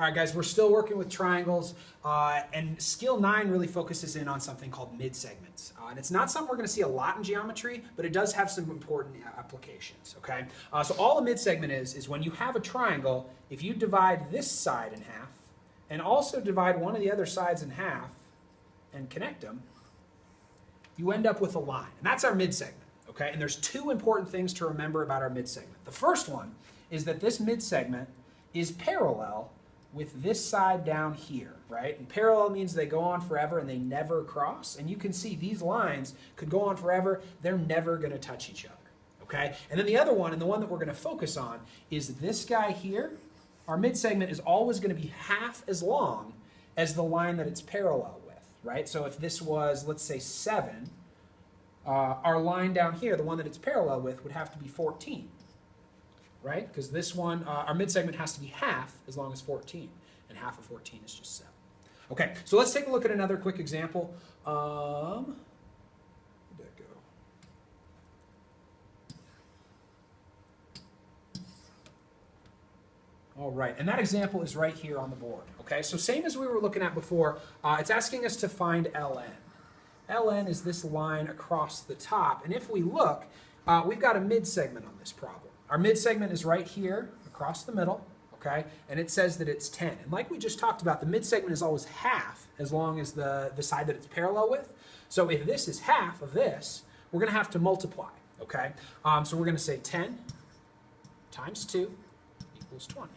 All right, guys, we're still working with triangles, and skill 9 really focuses in on something called midsegments. And it's not something we're going to see a lot in geometry, but it does have some important applications, okay? So all a midsegment is when you have a triangle, if you divide this side in half, and also divide one of the other sides in half, and connect them, you end up with a line. And that's our midsegment, okay? And there's two important things to remember about our midsegment. The first one is that this midsegment is parallel with this side down here, right? And parallel means they go on forever and they never cross. And you can see these lines could go on forever. They're never going to touch each other, okay? And then the other one, and the one that we're going to focus on, is this guy here. Our midsegment is always going to be half as long as the line that it's parallel with, right? So if this was, let's say, 7, our line down here, the one that it's parallel with, would have to be 14. Right? Because this one, our midsegment has to be half as long as 14, and half of 14 is just 7. Okay, so let's take a look at another quick example. Where'd that go? All right, and that example is right here on the board. Okay, so same as we were looking at before, it's asking us to find ln. ln is this line across the top, and if we look, we've got a midsegment on this problem. Our midsegment is right here across the middle, okay? And it says that it's 10. And like we just talked about, the midsegment is always half as long as the side that it's parallel with. So if this is half of this, we're going to have to multiply, okay? So we're going to say 10 times 2 equals 20.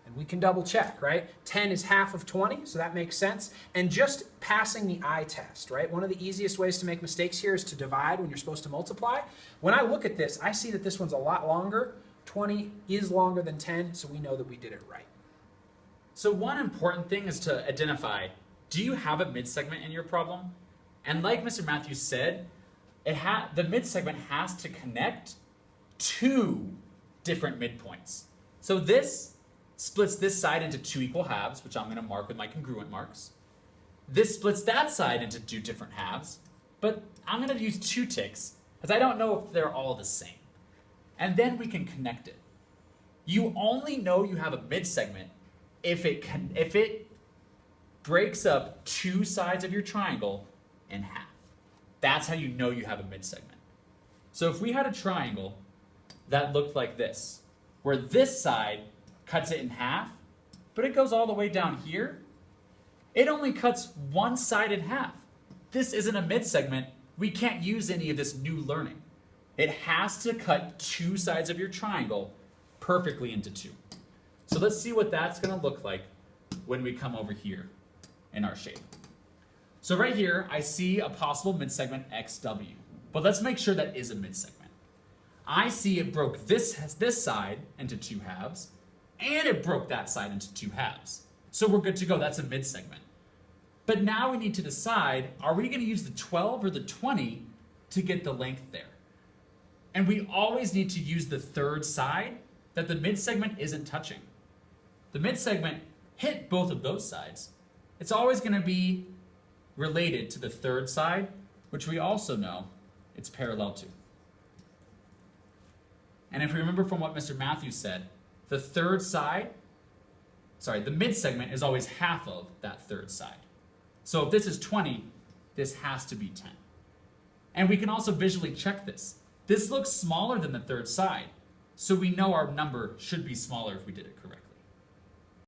And we can double check, right? 10 is half of 20, so that makes sense. And just passing the eye test, right? One of the easiest ways to make mistakes here is to divide when you're supposed to multiply. When I look at this, I see that this one's a lot longer. 20 is longer than 10, so we know that we did it right. So one important thing is to identify, do you have a midsegment in your problem? And like Mr. Matthews said, the midsegment has to connect two different midpoints. So this splits this side into 2 equal halves, which I'm going to mark with my congruent marks. This splits that side into 2 different halves, but I'm going to use 2 ticks because I don't know if they're all the same. And then we can connect it. You only know you have a midsegment if it breaks up 2 sides of your triangle in half. That's how you know you have a midsegment. So if we had a triangle that looked like this, where this side cuts it in half, but it goes all the way down here, it only cuts one side in half. This isn't a midsegment. We can't use any of this new learning. It has to cut 2 sides of your triangle perfectly into 2. So let's see what that's going to look like when we come over here in our shape. So right here, I see a possible midsegment XW, but let's make sure that is a midsegment. I see it broke this side into 2 halves, and it broke that side into 2 halves. So we're good to go. That's a midsegment. But now we need to decide, are we going to use the 12 or the 20 to get the length there? And we always need to use the third side that the midsegment isn't touching. The midsegment hit both of those sides. It's always going to be related to the third side, which we also know it's parallel to. And if we remember from what Mr. Matthews said, the midsegment is always half of that third side. So if this is 20, this has to be 10. And we can also visually check this. This looks smaller than the third side, so we know our number should be smaller if we did it correctly.